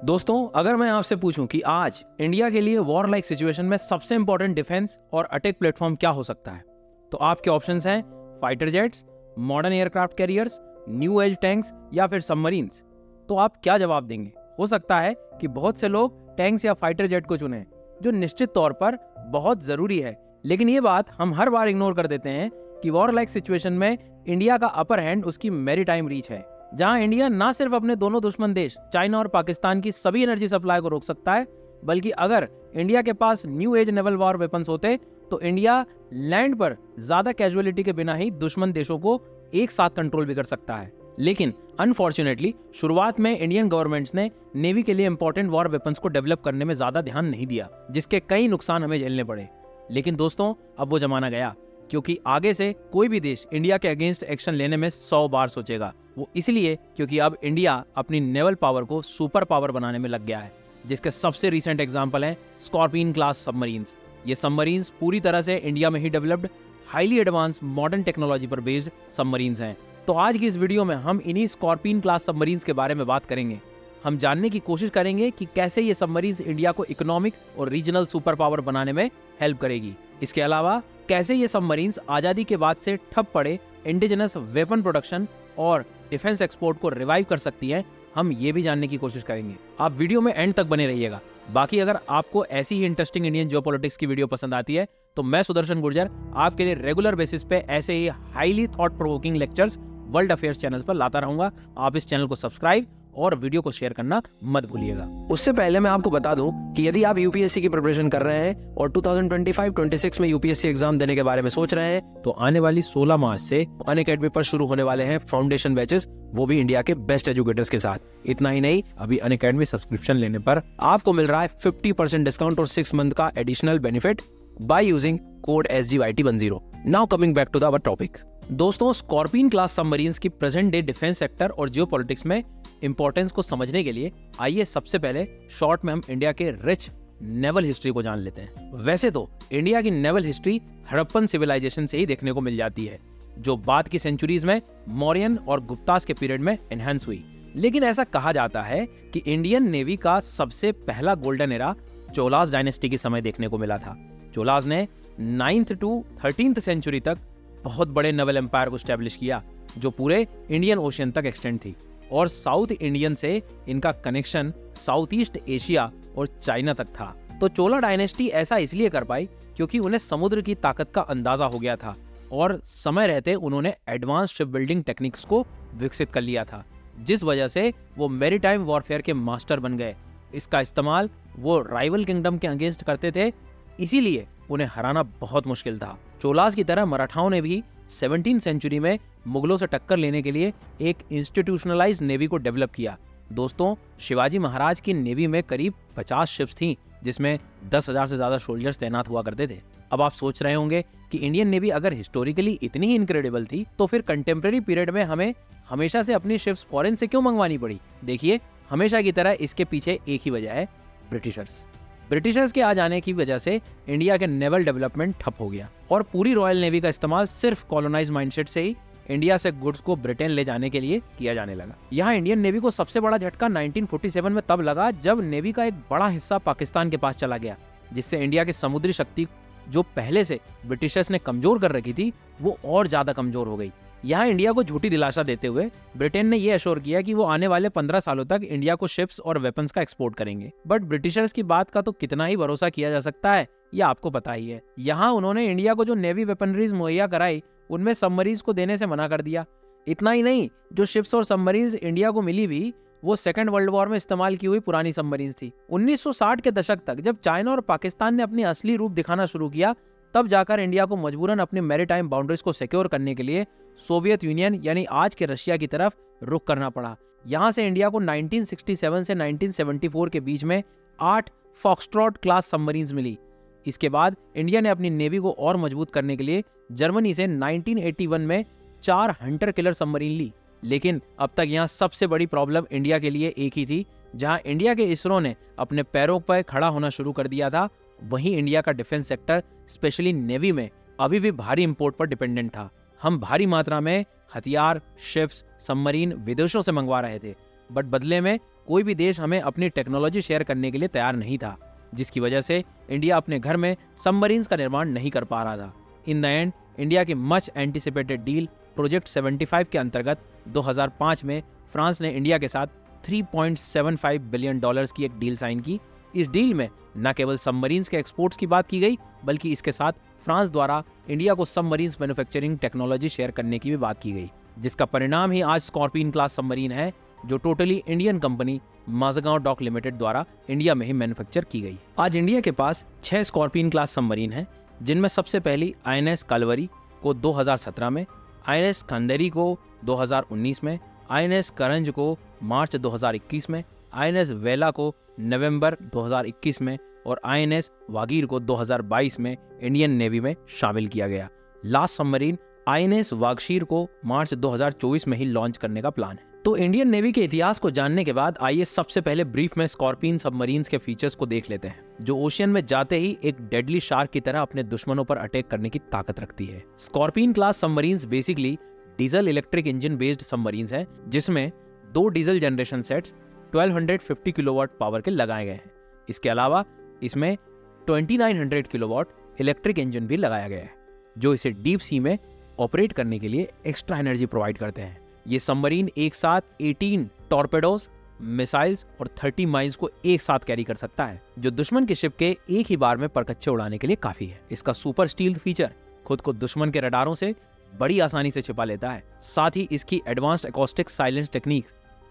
दोस्तों, अगर मैं आपसे पूछूं कि आज इंडिया के लिए वॉर लाइक सिचुएशन में सबसे इंपॉर्टेंट डिफेंस और अटैक प्लेटफॉर्म क्या हो सकता है, तो आपके ऑप्शंस हैं fighter jets, modern aircraft carriers, new age tanks या फिर सबमरीन्स। तो आप क्या जवाब देंगे? हो सकता है कि बहुत से लोग टैंक्स या फाइटर जेट को चुनें, जो निश्चित तौर पर बहुत जरूरी है, लेकिन ये बात हम हर बार इग्नोर कर देते हैं कि वॉर लाइक सिचुएशन में इंडिया का अपर हैंड उसकी मैरीटाइम रीच है, जहां इंडिया ना सिर्फ अपने दोनों दुश्मन देश चाइना और पाकिस्तान की सभी एनर्जी सप्लाई को रोक सकता है, बल्कि अगर इंडिया के पास new age naval war weapons होते तो इंडिया लैंड पर ज्यादा कैजुअलिटी के बिना ही दुश्मन देशों को एक साथ कंट्रोल भी कर सकता है। लेकिन अनफॉर्चुनेटली शुरुआत में इंडियन गवर्नमेंट्स ने नेवी के लिए इंपॉर्टेंट वॉर वेपन्स को डेवलप करने में ज्यादा ध्यान नहीं दिया, जिसके कई नुकसान हमें झेलने पड़े। लेकिन दोस्तों, अब वो जमाना गया, क्योंकि आगे से कोई भी देश इंडिया के अगेंस्ट एक्शन लेने में 100 बार सोचेगा। वो इसलिए क्योंकि अब इंडिया अपनी नेवल पावर को सुपर पावर बनाने में लग गया है, जिसके सबसे रीसेंट एग्जांपल हैं स्कॉर्पियन क्लास सबमरीन्स। ये सबमरीन्स पूरी तरह से इंडिया में ही developed, highly advance modern technology पर बेस्ड सबमरीन्स हैं। तो आज की इस वीडियो में हम इन्हीं स्कॉर्पियन क्लास सबमरीन्स के बारे में बात करेंगे। हम जानने की कोशिश करेंगे कि कैसे ये सबमरीन्स इंडिया को इकोनॉमिक और रीजनल सुपर पावर बनाने में हेल्प करेगी। इसके अलावा कैसे ये सबमरीन्स आजादी के बाद से ठप पड़े इंडिजिनस वेपन प्रोडक्शन और डिफेंस एक्सपोर्ट को रिवाइव कर सकती है, हम ये भी जानने की कोशिश करेंगे। आप वीडियो में एंड तक बने रहिएगा। बाकी अगर आपको ऐसी ही इंटरेस्टिंग इंडियन जियोपॉलिटिक्स की वीडियो पसंद आती है तो मैं सुदर्शन गुर्जर आपके लिए रेगुलर बेसिस पे ऐसे ही highly thought provoking lectures world affairs channel पर लाता रहूंगा। आप इस चैनल को सब्सक्राइब और वीडियो को शेयर करना मत भूलिएगा। उससे पहले मैं आपको बता दूं कि यदि आप यूपीएससी की प्रिपरेशन कर रहे हैं और 2025-26 में यूपीएससी एग्जाम देने के बारे में सोच रहे हैं, तो आने वाली 16 मार्च से अनअकैडमी पर शुरू होने वाले हैं फाउंडेशन बैचेस, वो भी इंडिया के बेस्ट एजुकेटर्स के साथ। इतना ही नहीं, अभी अनअकैडमी सब्सक्रिप्शन लेने पर आपको मिल रहा है 50% डिस्काउंट और 6 मंथ का additional benefit by using code SGYT10। Now coming back to the our topic. दोस्तों, स्कॉर्पियन क्लास सबमरीन्स की प्रेजेंट डे डिफेंस सेक्टर और जियोपॉलिटिक्स में इंपॉर्टेंस को समझने के लिए आइए सबसे पहले शॉर्ट में हम इंडिया के रिच नेवल हिस्ट्री को जान लेते हैं। वैसे तो इंडिया की नेवल हिस्ट्री हड़प्पन सिविलाइजेशन से ही देखने को मिल जाती है, जो बाद की सेंचुरीज में मौर्यन और गुप्तास के पीरियड में एनहांस हुई। लेकिन ऐसा कहा जाता है कि इंडियन नेवी का सबसे पहला गोल्डन एरा चोलास डायनेस्टी के समय देखने को मिला था। चोलास ने 9th to 13th सेंचुरी तक बहुत बड़े नेवल एम्पायर को स्टैब्लिश किया, जो पूरे इंडियन ओशियन तक एक्सटेंड थी, और साउथ इंडियन से इनका कनेक्शन साउथ ईस्ट एशिया और चाइना तक था। तो चोला डायनेस्टी ऐसा इसलिए कर पाई क्योंकि उन्हें समुद्र की ताकत का अंदाजा हो गया था और समय रहते उन्होंने एडवांस शिप बिल्डिंग टेक्निक्स को विकसित कर लिया था, जिस वजह से वो मैरीटाइम वॉरफेयर के मास्टर बन गए। इसका इस्तेमाल वो राइवल किंगडम के अगेंस्ट करते थे, इसीलिए उन्हें हराना बहुत मुश्किल था। चोलास की तरह मराठाओं ने भी 17th सेंचुरी में मुगलों से टक्कर लेने के लिए एक इंस्टीट्यूशनलाइज नेवी को डेवलप किया। दोस्तों, शिवाजी महाराज की नेवी में करीब 50 शिप्स थीं, जिसमें 10,000 से ज्यादा सोल्जर्स तैनात हुआ करते थे। अब आप सोच रहे होंगे कि इंडियन नेवी अगर हिस्टोरिकली इतनी ही इनक्रेडिबल थी, तो फिर कंटेम्प्रेरी पीरियड में हमें हमेशा से अपनी शिप्स फॉरेन से क्यों मंगवानी पड़ी? देखिए, हमेशा की तरह इसके पीछे एक ही वजह है, ब्रिटिशर्स के आ जाने की वजह से इंडिया के नेवल डेवलपमेंट ठप हो गया और पूरी रॉयल नेवी का इस्तेमाल सिर्फ कॉलोनाइज माइंडसेट से ही इंडिया से गुड्स को ब्रिटेन ले जाने के लिए किया जाने लगा। यहाँ इंडियन नेवी को सबसे बड़ा झटका 1947 में तब लगा जब नेवी का एक बड़ा हिस्सा पाकिस्तान के पास चला गया, जिससे इंडिया की समुद्री शक्ति जो पहले से ब्रिटिशर्स ने कमजोर कर रखी थी, वो और ज्यादा कमजोर हो गई। यहाँ इंडिया को झूठी दिलासा देते हुए ब्रिटेन ने यह अश्योर किया कि वो आने वाले 15 सालों तक इंडिया को शिप्स और वेपन्स का एक्सपोर्ट करेंगे। बट ब्रिटिशर्स की बात का तो कितना ही भरोसा किया जा सकता है, यह आपको पता ही है। यहाँ उन्होंने इंडिया को जो नेवी वेपनरीज मुहैया कराई, उनमें सबमरीन्स को देने से मना कर दिया। इतना ही नहीं, जो शिप्स और सबमरीन्स इंडिया को मिली भी, वो सेकेंड वर्ल्ड वॉर में इस्तेमाल की हुई पुरानी सबमरीन्स थी। 1960 के दशक तक जब चाइना और पाकिस्तान ने अपनी असली रूप दिखाना शुरू किया, तब जाकर इंडिया को मजबूरन अपनी मैरीटाइम बाउंड्रीज को सिक्योर करने के लिए सोवियत यूनियन यानी आज के रशिया की तरफ रुख करना पड़ा। यहाँ से इंडिया को 1967 से 1974 के बीच में 8 फॉक्सट्रॉट क्लास सबमरीन्स मिली। इसके बाद इंडिया ने अपनी नेवी को और मजबूत करने के लिए जर्मनी से 1981 में 4 हंटर किलर सबमरीन ली। लेकिन अब तक यहाँ सबसे बड़ी प्रॉब्लम इंडिया के लिए एक ही थी। जहाँ इंडिया के इसरो ने अपने पैरों पर खड़ा होना शुरू कर दिया था, वहीं इंडिया का डिफेंस सेक्टर स्पेशली नेवी में अभी भी भारी इंपोर्ट पर डिपेंडेंट था। हम भारी मात्रा में हथियार, शिप्स, सबमरीन विदेशों से मंगवा रहे थे, बट बदले में कोई भी देश हमें अपनी टेक्नोलॉजी शेयर करने के लिए तैयार नहीं था, जिसकी वजह से इंडिया अपने घर में सबमरीन्स का निर्माण नहीं कर पा रहा था। इन द एंड इंडिया की मच एंटिसिपेटेड डील प्रोजेक्ट 75 के अंतर्गत 2005 में फ्रांस ने इंडिया के साथ $3.75 बिलियन की एक डील साइन की। इस डील में न केवल सबमरीन्स के एक्सपोर्ट्स की बात की गई, बल्कि इसके साथ फ्रांस द्वारा इंडिया को सबमरीन्स मैन्युफैक्चरिंग टेक्नोलॉजी शेयर करने की भी बात की गई, जिसका परिणाम ही आज स्कॉर्पियन क्लास सबमरीन है, जो totally Indian company Mazagon dock limited द्वारा इंडिया में ही मैन्युफैक्चर की गई। आज इंडिया के पास 6 स्कॉर्पियन क्लास सबमरीन हैं, जिनमें सबसे पहली INS कालवरी को 2017 में, INS खंडेरी को 2019 में, INS करंज को मार्च 2021 में, INS वेला को नवंबर 2021 में और INS वागीर को 2022 में इंडियन नेवी में शामिल किया गया। लास्ट सबमरीन INS वागशीर को मार्च 2024 में ही लॉन्च करने का प्लान है। तो इंडियन नेवी के इतिहास को जानने के बाद आइए सबसे पहले ब्रीफ में स्कॉर्पियन सबमरीन्स के फीचर्स को देख लेते हैं, जो ओशियन में जाते ही एक डेडली शार्क की तरह अपने दुश्मनों पर अटैक करने की ताकत रखती है। Scorpion class submarines basically diesel electric engine based submarines हैं, जिसमें 2 diesel generation sets 1250 kilowatt power के लगाए गए हैं। इसके अलावा इसमें 2900 किलोवाट इलेक्ट्रिक इंजन भी लगाया गया है, जो इसे डीप सी में ऑपरेट करने के लिए एक्स्ट्रा एनर्जी प्रोवाइड करते हैं। ये सबमरीन एक साथ 18 टॉर्पेडोज, मिसाइल्स और 30 माइन्स को एक साथ कैरी कर सकता है, जो दुश्मन के शिप के एक ही बार में परकच्चे उड़ाने के लिए काफी है। इसका सुपर स्टील्थ फीचर खुद को दुश्मन के रडारों से बड़ी आसानी से छिपा लेता है। साथ ही इसकी एडवांस्ड एकॉस्टिक साइलेंस टेक्निक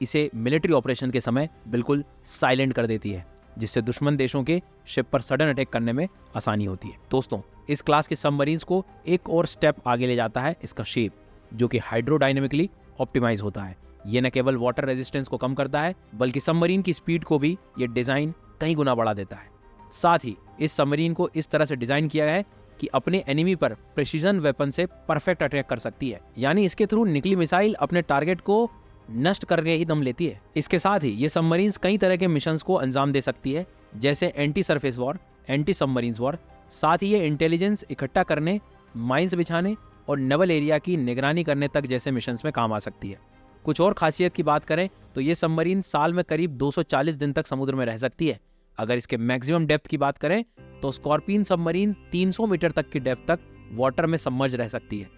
इसे मिलिट्री ऑपरेशन के समय बिल्कुल साइलेंट कर देती है, जिससे दुश्मन देशों के शिप पर सडन अटैक करने में आसानी होती है। दोस्तों, इस क्लास के सबमरीन्स को एक और स्टेप आगे ले जाता है इसका शेप, जो कि हाइड्रोडायनेमिकली ऑप्टिमाइज होता है। ये न केवल वाटर रेजिस्टेंस को कम करता है, बल्कि सबमरीन की स्पीड को भी ये डिजाइन कई गुना बढ़ा देता है। साथ ही इस सबमरीन को इस तरह से डिजाइन किया है कि अपने एनिमी पर प्रिसीजन वेपन से परफेक्ट अटैक कर सकती है, यानी इसके थ्रू निकली मिसाइल अपने टारगेट को नष्ट करके ही दम लेती है। इसके साथ ही ये सबमरीन्स कई तरह के मिशंस को अंजाम दे सकती है, जैसे anti surface war, anti submarines war. साथ ही ये इंटेलिजेंस इकट्ठा करने, माइंस बिछाने और नेवल एरिया की निगरानी करने तक जैसे मिशंस में काम आ सकती है। कुछ और खासियत की बात करें तो ये सबमरीन साल में करीब 240 दिन तक समुद्र में रह सकती है। अगर इसके मैक्सिमम डेप्थ की बात करें तो स्कॉर्पियन सबमरीन 300 मीटर तक की डेप्थ तक वाटर में सबमर्ज रह सकती है,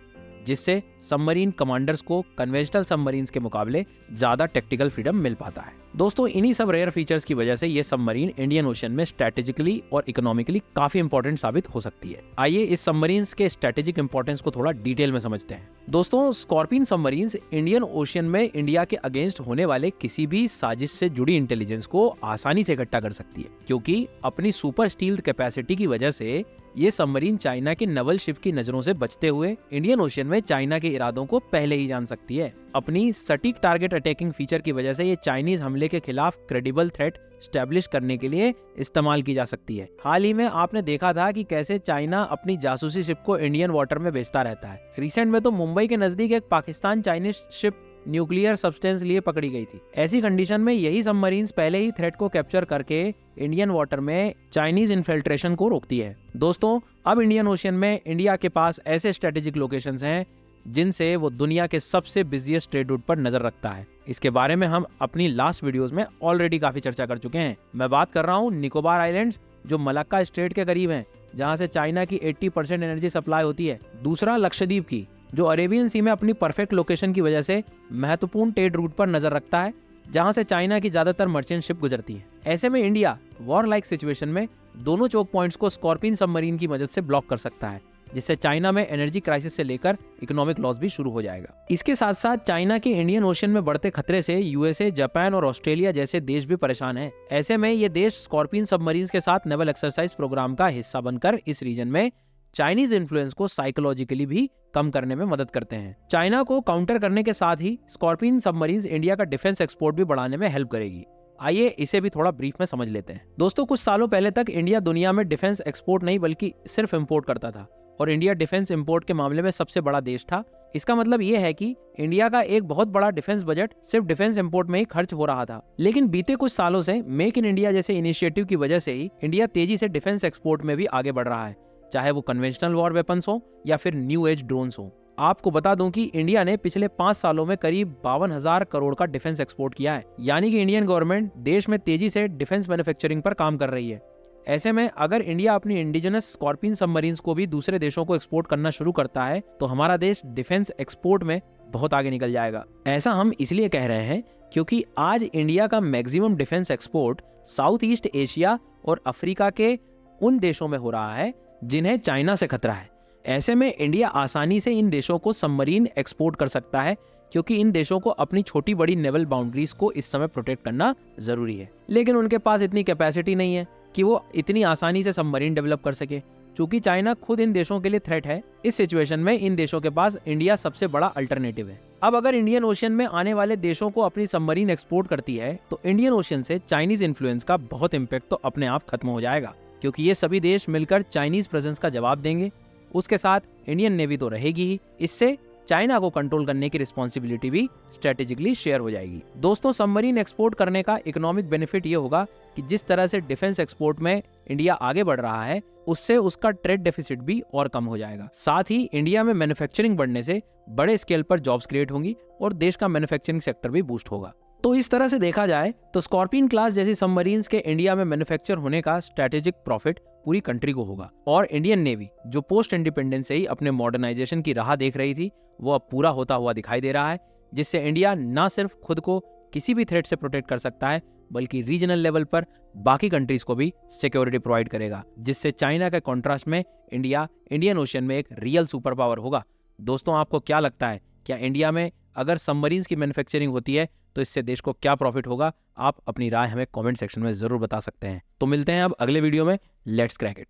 जिससे सबमरीन कमांडर्स को कन्वेंशनल सबमरीन्स के मुकाबले ज्यादा टेक्टिकल फ्रीडम मिल पाता है। दोस्तों, इन्हीं सब रेयर फीचर्स की वजह से ये सबमरीन इंडियन ओशन में स्ट्रेटेजिकली और इकोनॉमिकली काफी इंपॉर्टेंट साबित हो सकती है। आइए इस सबमरीन्स के स्ट्रेटेजिक इंपॉर्टेंस को थोड़ा डिटेल में समझते हैं। दोस्तों, स्कॉर्पियन सबमरीन्स इंडियन ओशन में इंडिया के अगेंस्ट होने वाले किसी भी साजिश से जुड़ी इंटेलिजेंस को आसानी से इकट्ठा कर सकती है, क्योंकि अपनी सुपर स्टील्थ कैपेसिटी की वजह से ये सबमरीन चाइना के नवल शिप की नजरों से बचते हुए इंडियन ओशन में चाइना के इरादों को पहले ही जान सकती है। अपनी सटीक टारगेट अटैकिंग फीचर की वजह से ये चाइनीज हमले के खिलाफ क्रेडिबल थ्रेट स्टैब्लिश करने के लिए इस्तेमाल की जा सकती है। हाल ही में आपने देखा था कि कैसे चाइना अपनी जासूसी शिप को इंडियन वाटर में भेजता रहता है। रिसेंट में तो मुंबई के नजदीक एक Pakistan Chinese ship nuclear substance लिए पकड़ी गई थी। ऐसी कंडीशन में यही सबमरीन्स पहले ही थ्रेट को कैप्चर करके इंडियन वाटर में चाइनीज इन्फिल्ट्रेशन को रोकती है। दोस्तों, अब इंडियन ओशन में इंडिया के पास ऐसे स्ट्रेटेजिक लोकेशंस हैं जिनसे वो दुनिया के सबसे बिजिएस्ट ट्रेड रूट पर नजर रखता है। इसके बारे में हम अपनी लास्ट वीडियोस में ऑलरेडी काफी चर्चा कर चुके हैं। मैं बात कर रहा हूँ निकोबार आइलैंड्स, जो मलक्का स्ट्रेट के करीब हैं, जहाँ से चाइना की 80% एनर्जी सप्लाई होती है। दूसरा लक्षद्वीप की, जो अरेबियन सी में अपनी परफेक्ट लोकेशन की वजह से महत्वपूर्ण ट्रेड रूट पर नजर रखता है, जहां से चाइना की ज्यादातर मर्चेंट शिप गुजरती है। ऐसे में इंडिया वॉर लाइक सिचुएशन में दोनों चोक पॉइंट्स को स्कॉर्पियन सबमरीन की मदद से ब्लॉक कर सकता है, जिससे चाइना में एनर्जी क्राइसिस से लेकर इकोनॉमिक लॉस भी शुरू हो जाएगा। इसके साथ साथ चाइना के इंडियन ओशन में बढ़ते खतरे से यूएसए, जापान और ऑस्ट्रेलिया जैसे देश भी परेशान हैं। ऐसे में ये देश स्कॉर्पियन सबमरीन्स के साथ नेवल एक्सरसाइज प्रोग्राम का हिस्सा बनकर इस रीजन में चाइनीज इन्फ्लुएंस को साइकोलॉजिकली भी कम करने में मदद करते हैं। चाइना को काउंटर करने के साथ ही स्कॉर्पियन सबमरीन्स इंडिया का डिफेंस एक्सपोर्ट भी बढ़ाने में हेल्प करेगी। आइए इसे भी थोड़ा ब्रीफ में समझ लेते हैं। दोस्तों, कुछ सालों पहले तक इंडिया दुनिया में डिफेंस एक्सपोर्ट नहीं बल्कि सिर्फ इंपोर्ट करता था, और इंडिया डिफेंस इंपोर्ट के मामले में सबसे बड़ा देश था। इसका मतलब ये है कि इंडिया का एक बहुत बड़ा डिफेंस बजट सिर्फ डिफेंस इंपोर्ट में ही खर्च हो रहा था। लेकिन बीते कुछ सालों से मेक इन इंडिया जैसे इनिशिएटिव की वजह से ही इंडिया तेजी से डिफेंस एक्सपोर्ट में भी आगे बढ़ रहा है, चाहे वो कन्वेंशनल वॉर वेपन्स हो या फिर न्यू एज ड्रोन्स हो। आपको बता दूं कि इंडिया ने पिछले 5 सालों में करीब 52,000 करोड़ का डिफेंस एक्सपोर्ट किया है। यानी कि इंडियन गवर्नमेंट देश में तेजी से डिफेंस मैन्युफैक्चरिंग पर काम कर रही है। ऐसे में अगर इंडिया अपनी इंडिजिनस स्कॉर्पियन सबमरीन्स को भी दूसरे देशों को एक्सपोर्ट करना शुरू करता है तो हमारा देश डिफेंस एक्सपोर्ट में बहुत आगे निकल जाएगा। ऐसा हम इसलिए कह रहे हैं क्योंकि आज इंडिया का maximum defence export south east Asia और अफ्रीका के उन देशों में हो रहा है जिन्हें चाइना से खतरा है। ऐसे में इंडिया आसानी से इन देशों को सबमरीन एक्सपोर्ट कर सकता है क्योंकि इन देशों को अपनी छोटी बड़ी नेवल बाउंड्रीज को इस समय प्रोटेक्ट करना जरूरी है। लेकिन उनके पास इतनी कैपेसिटी नहीं है कि वो इतनी आसानी से सबमरीन डेवलप कर सके। चूंकि चाइना खुद इन देशों के लिए थ्रेट है, इस सिचुएशन में इन देशों के पास इंडिया सबसे बड़ा अल्टरनेटिव है। अब अगर इंडियन ओशियन में आने वाले देशों को अपनी सबमरीन एक्सपोर्ट करती है तो इंडियन ओशियन से चाइनीज इन्फ्लुएंस का बहुत इम्पैक्ट तो अपने आप खत्म हो जाएगा, क्योंकि ये सभी देश मिलकर चाइनीज प्रेजेंस का जवाब देंगे। उसके साथ इंडियन नेवी तो रहेगी ही, इससे चाइना को कंट्रोल करने की रिस्पॉन्सिबिलिटी भी स्ट्रेटेजिकली शेयर हो जाएगी। दोस्तों, सबमरीन एक्सपोर्ट करने का इकोनॉमिक बेनिफिट ये होगा कि जिस तरह से डिफेंस एक्सपोर्ट में इंडिया आगे बढ़ रहा है उससे उसका ट्रेड डेफिसिट भी और कम हो जाएगा। साथ ही इंडिया में मैन्युफैक्चरिंग बढ़ने से बड़े स्केल पर जॉब्स क्रिएट होंगी और देश का मैन्युफैक्चरिंग सेक्टर भी बूस्ट होगा। तो इस तरह से देखा जाए तो स्कॉर्पियन क्लास जैसी सबमरीन्स के इंडिया में मैन्युफैक्चर होने का स्ट्रेटेजिक प्रॉफिट पूरी कंट्री को होगा। और इंडियन नेवी जो पोस्ट इंडिपेंडेंस से ही अपने मॉडर्नाइजेशन की राह देख रही थी वो अब पूरा होता हुआ दिखाई दे रहा है, जिससे इंडिया न सिर्फ खुद को किसी भी थ्रेट से प्रोटेक्ट कर सकता है बल्कि रीजनल लेवल पर बाकी कंट्रीज को भी सिक्योरिटी प्रोवाइड करेगा, जिससे चाइना के कॉन्ट्रास्ट में इंडिया इंडियन ओशियन में एक रियल सुपर पावर होगा। दोस्तों, आपको क्या लगता है, क्या इंडिया में अगर सबमरीन्स की मैन्युफैक्चरिंग होती है तो इससे देश को क्या प्रॉफिट होगा? आप अपनी राय हमें कमेंट सेक्शन में जरूर बता सकते हैं। तो मिलते हैं अब अगले वीडियो में। Let's crack it.